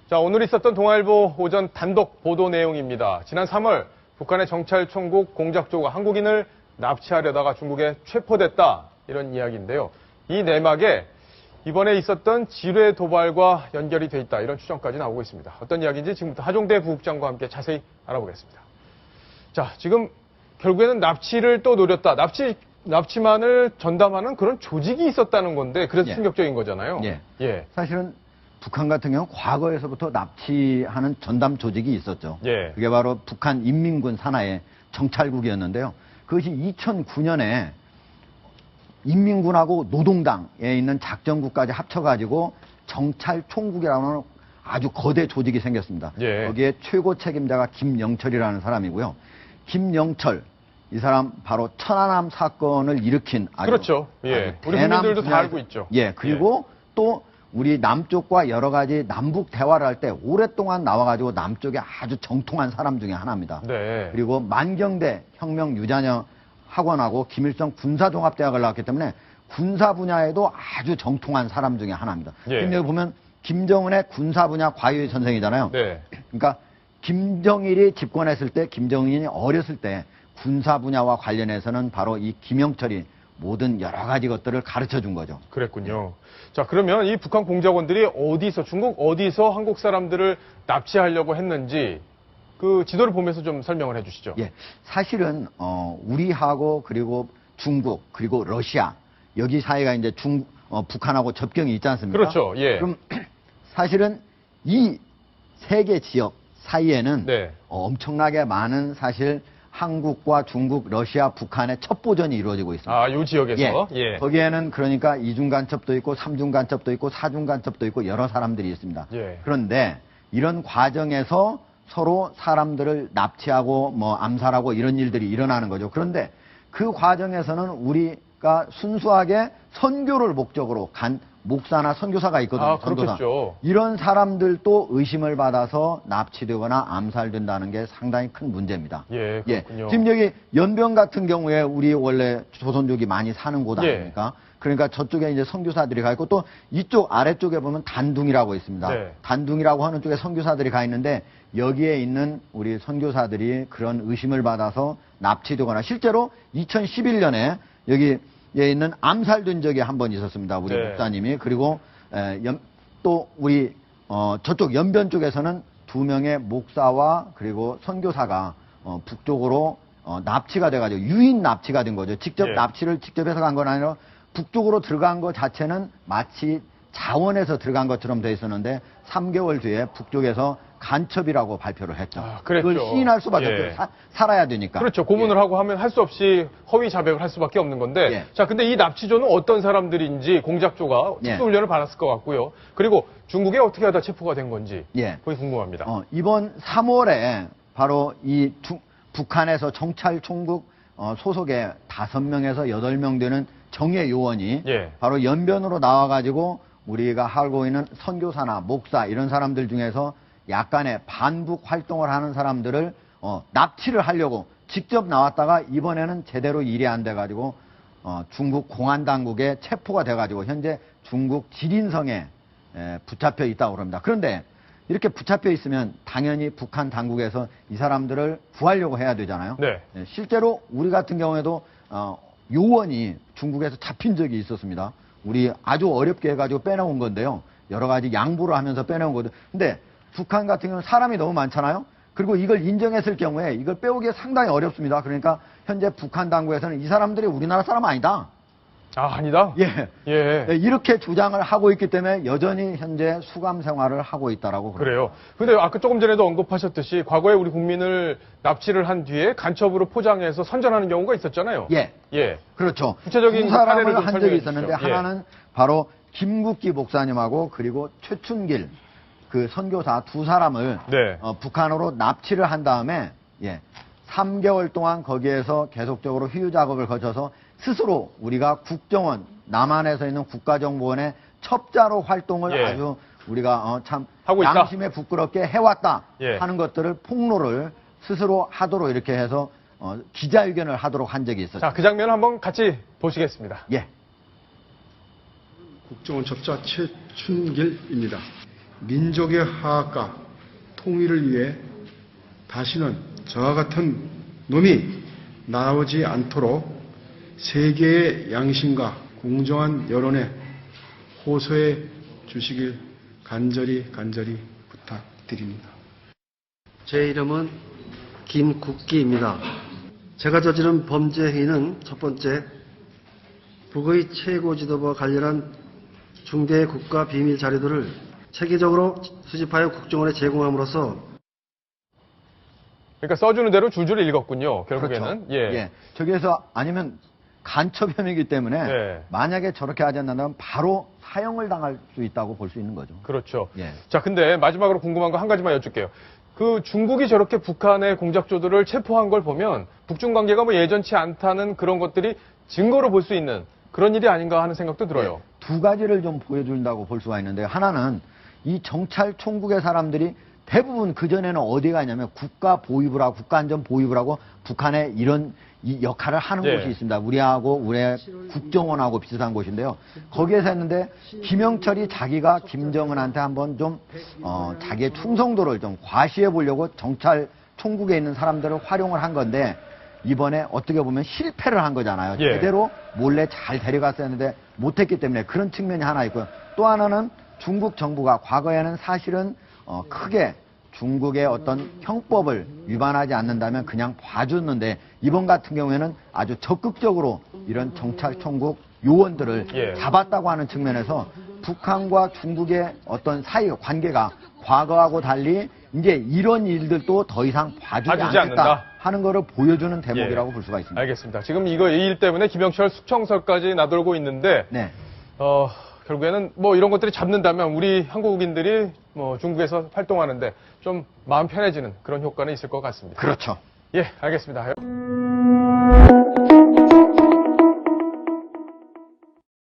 자, 오늘 있었던 동아일보 오전 단독 보도 내용입니다. 지난 3월 북한의 정찰총국 공작조가 한국인을 납치하려다가 중국에 체포됐다. 이런 이야기인데요. 이 내막에 이번에 있었던 지뢰 도발과 연결이 돼 있다. 이런 추정까지 나오고 있습니다. 어떤 이야기인지 지금부터 하종대 부국장과 함께 자세히 알아보겠습니다. 자, 지금 결국에는 납치를 또 노렸다. 납치만을 전담하는 그런 조직이 있었다는 건데 그래서 충격적인 거잖아요. 예. 사실은 북한 같은 경우는 과거에서부터 납치하는 전담 조직이 있었죠. 그게 바로 북한 인민군 산하의 정찰국이었는데요. 그것이 2009년에 인민군하고 노동당에 있는 작전국까지 합쳐가지고 정찰총국이라는 아주 거대 조직이 생겼습니다. 거기에 최고 책임자가 김영철이라는 사람이고요. 김영철, 이 사람 바로 천안함 사건을 일으킨 아주 그렇죠. 아주 우리 국민들도 다 알고 있죠. 그리고 또 우리 남쪽과 여러 가지 남북 대화를 할 때 오랫동안 나와가지고 남쪽에 아주 정통한 사람 중에 하나입니다. 그리고 만경대 혁명 유자녀 학원하고 김일성 군사종합대학을 나왔기 때문에 군사 분야에도 아주 정통한 사람 중에 하나입니다. 지금 여기 보면 김정은의 군사 분야 과외 선생이잖아요. 그러니까 김정일이 집권했을 때, 김정일이 어렸을 때 군사 분야와 관련해서는 바로 이 김영철이 모든 여러 가지 것들을 가르쳐 준 거죠. 그랬군요. 자, 그러면 이 북한 공작원들이 중국 어디서 한국 사람들을 납치하려고 했는지 그 지도를 보면서 좀 설명을 해 주시죠. 사실은 우리하고 그리고 중국 그리고 러시아 여기 사이가 이제 북한하고 접경이 있지 않습니까? 그렇죠. 그럼 사실은 이 세 개 지역 사이에는 엄청나게 많은 사실 한국과 중국, 러시아, 북한의 첩보전이 이루어지고 있습니다. 이 지역에서? 거기에는 그러니까 이중 간첩도 있고, 삼중 간첩도 있고, 사중 간첩도 있고, 여러 사람들이 있습니다. 그런데 이런 과정에서 서로 사람들을 납치하고 암살하고 이런 일들이 일어나는 거죠. 그런데 그 과정에서는 우리가 순수하게 선교를 목적으로 간 목사나 선교사가 있거든요. 그렇겠죠. 이런 사람들도 의심을 받아서 납치되거나 암살된다는 게 상당히 큰 문제입니다. 그렇군요. 지금 여기 연변 같은 경우에 우리 원래 조선족이 많이 사는 곳 아닙니까? 그러니까 저쪽에 이제 선교사들이 가 있고 또 이쪽 아래쪽에 보면 단둥이라고 있습니다. 단둥이라고 하는 쪽에 선교사들이 가 있는데 여기에 있는 우리 선교사들이 그런 의심을 받아서 납치되거나 실제로 2011년에 여기에 있는 암살된 적이 한 번 있었습니다. 우리 목사님이. 그리고 또 우리 저쪽 연변 쪽에서는 2명의 목사와 그리고 선교사가 북쪽으로 납치가 돼가지고 유인 납치가 된 거죠. 직접 납치를 직접 해서 간 건 아니라 북쪽으로 들어간 것 자체는 마치 자원에서 들어간 것처럼 돼 있었는데 3개월 뒤에 북쪽에서 간첩이라고 발표를 했죠. 그걸 시인할 수밖에 없어요. 살아야 되니까. 그렇죠. 고문을 하고 하면 할 수 없이 허위 자백을 할 수밖에 없는 건데 자, 근데 이 납치조는 어떤 사람들인지 공작조가 특수훈련을 받았을 것 같고요. 그리고 중국에 어떻게 하다 체포가 된 건지 그게 궁금합니다. 이번 3월에 바로 이 북한에서 정찰총국 소속의 5명에서 8명 되는 정예 요원이 바로 연변으로 나와가지고 우리가 하고 있는 선교사나 목사 이런 사람들 중에서 약간의 반북 활동을 하는 사람들을 납치를 하려고 직접 나왔다가 이번에는 제대로 일이 안 돼가지고 중국 공안당국에 체포가 돼가지고 현재 중국 지린성에 붙잡혀 있다고 그럽니다. 그런데 이렇게 붙잡혀 있으면 당연히 북한 당국에서 이 사람들을 구하려고 해야 되잖아요. 실제로 우리 같은 경우에도 요원이 중국에서 잡힌 적이 있었습니다. 우리 아주 어렵게 해가지고 빼놓은 건데요. 여러 가지 양보를 하면서 빼놓은 거죠. 근데 북한 같은 경우는 사람이 너무 많잖아요. 그리고 이걸 인정했을 경우에 이걸 빼오기가 상당히 어렵습니다. 그러니까 현재 북한 당국에서는 이 사람들이 우리나라 사람 아니다. 아니다? 이렇게 주장을 하고 있기 때문에 여전히 현재 수감 생활을 하고 있다라고 그래요. 근데 아까 조금 전에도 언급하셨듯이 과거에 우리 국민을 납치를 한 뒤에 간첩으로 포장해서 선전하는 경우가 있었잖아요. 그렇죠. 구체적인 두 사람을 한 적이 있었는데 하나는 바로 김국기 목사님하고 그리고 최춘길 그 선교사 2사람을 북한으로 납치를 한 다음에 3개월 동안 거기에서 계속적으로 휴유 작업을 거쳐서 스스로 우리가 국정원 남한에서 있는 국가정보원의 첩자로 활동을 아주 우리가 참 양심에 부끄럽게 해왔다 하는 것들을 폭로를 스스로 하도록 이렇게 해서 기자회견을 하도록 한 적이 있었죠. 자, 그 장면을 한번 같이 보시겠습니다. 국정원 첩자 최춘길입니다. 민족의 화합과 통일을 위해 다시는 저와 같은 놈이 나오지 않도록 세계의 양심과 공정한 여론에 호소해 주시길 간절히 부탁드립니다. 제 이름은 김국기입니다. 제가 저지른 범죄 행위는 첫 번째, 북의 최고 지도부와 관련한 중대 국가 비밀 자료들을 체계적으로 수집하여 국정원에 제공함으로써 그러니까 써주는 대로 줄줄 읽었군요. 결국에는. 그렇죠. 예. 저기에서 아니면 간첩 혐의이기 때문에 예. 만약에 저렇게 하지 않는다면 바로 사형을 당할 수 있다고 볼 수 있는 거죠. 그렇죠. 예. 자, 근데 마지막으로 궁금한 거 한 가지만 여쭐게요. 그 중국이 저렇게 북한의 공작조들을 체포한 걸 보면 북중 관계가 뭐 예전치 않다는 그런 것들이 증거로 볼 수 있는 그런 일이 아닌가 하는 생각도 들어요. 예. 두 가지를 좀 보여준다고 볼 수가 있는데, 하나는 이 정찰총국의 사람들이 대부분 그전에는 어디 가냐면 국가안전보위부라고 북한에 이런 이 역할을 하는 예. 곳이 있습니다. 우리하고 우리 국정원하고 비슷한 곳인데요. 거기에서 했는데 김영철이 자기가 김정은한테 한번 좀 자기의 충성도를 좀 과시해 보려고 정찰총국에 있는 사람들을 활용을 한 건데, 이번에 어떻게 보면 실패를 한 거잖아요. 예. 제대로 몰래 잘 데려갔어야 했는데 못했기 때문에 그런 측면이 하나 있고요. 또 하나는 중국 정부가 과거에는 사실은 크게 중국의 어떤 형법을 위반하지 않는다면 그냥 봐줬는데, 이번 같은 경우에는 아주 적극적으로 이런 정찰총국 요원들을 예. 잡았다고 하는 측면에서 북한과 중국의 어떤 사이 관계가 과거하고 달리 이제 이런 일들도 더 이상 봐주지 않겠다 않는다. 하는 거를 보여주는 대목이라고 예. 볼 수가 있습니다. 알겠습니다. 지금 이 일 때문에 김영철 숙청설까지 나돌고 있는데 네. 결국에는 뭐 이런 것들이 잡는다면 우리 한국인들이 뭐 중국에서 활동하는데 좀 마음 편해지는 그런 효과는 있을 것 같습니다. 그렇죠. 예, 알겠습니다.